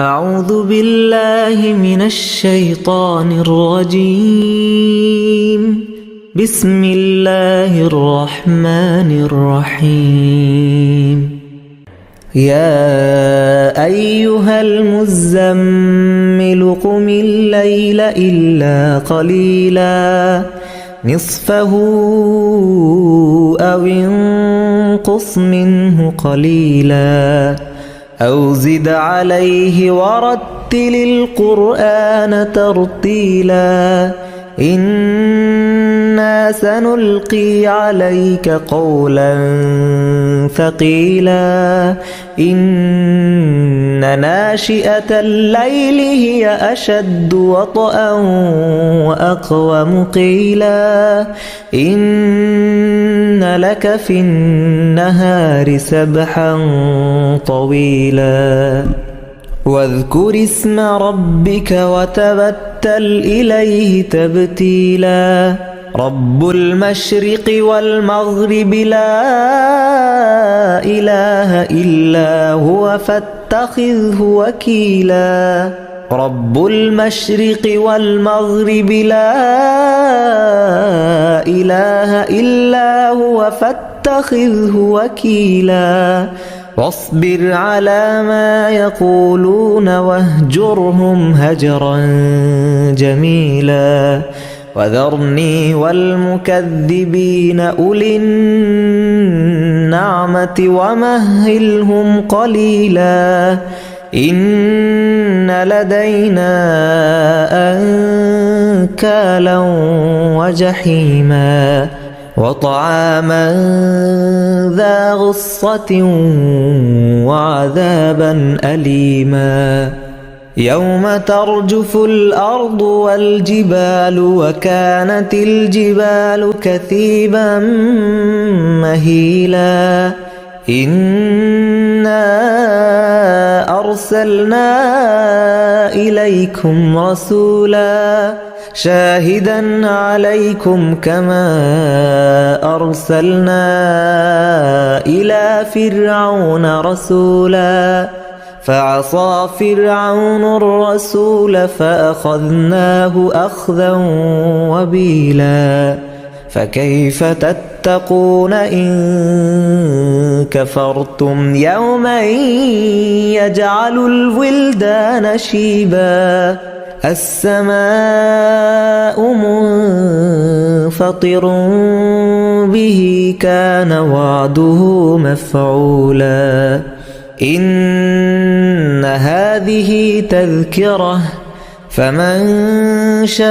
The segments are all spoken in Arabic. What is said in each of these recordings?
أعوذ بالله من الشيطان الرجيم. بسم الله الرحمن الرحيم. يا أيها المزمل قم الليل إلا قليلا نصفه أو انقص منه قليلا أو زد عليه ورتل القرآن ترتيلا إنا سنلقي عليك قولا ثقيلا إن ناشئة الليل هي أشد وطئا وأقوم قيلا إن لك في النهار سبحا طويلا واذكر اسم ربك وتبتل إليه تبتيلا رب المشرق والمغرب لا إله إلا هو فاتخذه وكيلا رب المشرق والمغرب لا إله إلا هو فاتخذه وكيلا واصبر على ما يقولون واهجرهم هجرا جميلا وذرني والمكذبين أولي النعمة ومهلهم قليلا إن لدينا أنكالا وجحيما وطعاما ذا غصة وعذابا أليما يوم ترجف الأرض والجبال وكانت الجبال كثيبا مهيلا إنا أرسلنا إليكم رسولا شاهدا عليكم كما أرسلنا إلى فرعون رسولا فعصى فرعون الرسول فأخذناه أخذا وبيلا فكيف تتقون إن كفرتم يوما يجعل الولدان شيبا السماء منفطر به كان وعده مفعولا إن هذه تذكرة فمن شاء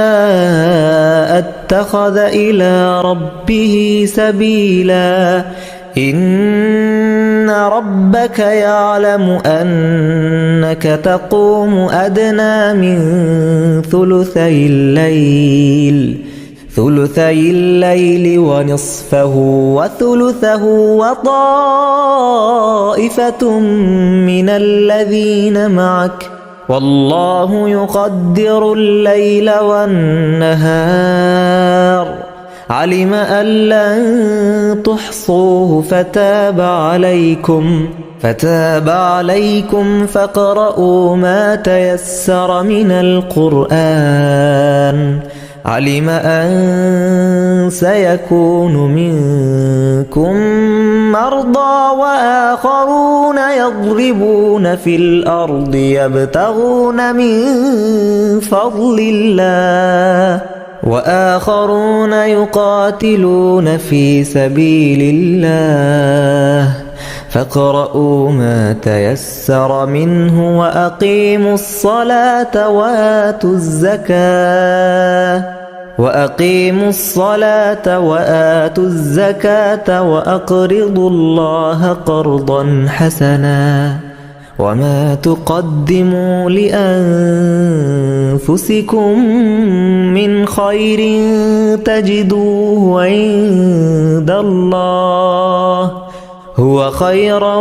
اتخذ إلى ربه سبيلا إن ربك يعلم أنك تقوم أدنى من ثلثي الليل ونصفه وثلثه وطائفة من الذين معك والله يقدر الليل والنهار علم أن لن تحصوه فتاب عليكم فاقرؤوا ما تيسر من القرآن علم أن سيكون منكم مرضى وآخرون يضربون في الأرض يبتغون من فضل الله وآخرون يقاتلون في سبيل الله فاقرؤوا ما تيسر منه وأقيموا الصلاة وآتوا الزكاة وأقرضوا الله قرضا حسنا وما تقدموا لأنفسكم من خير تجدوه عند الله هو خيرا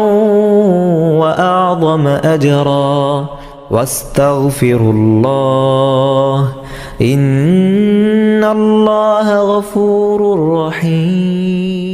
وأعظم أجرا واستغفروا الله إن الله غفور رحيم.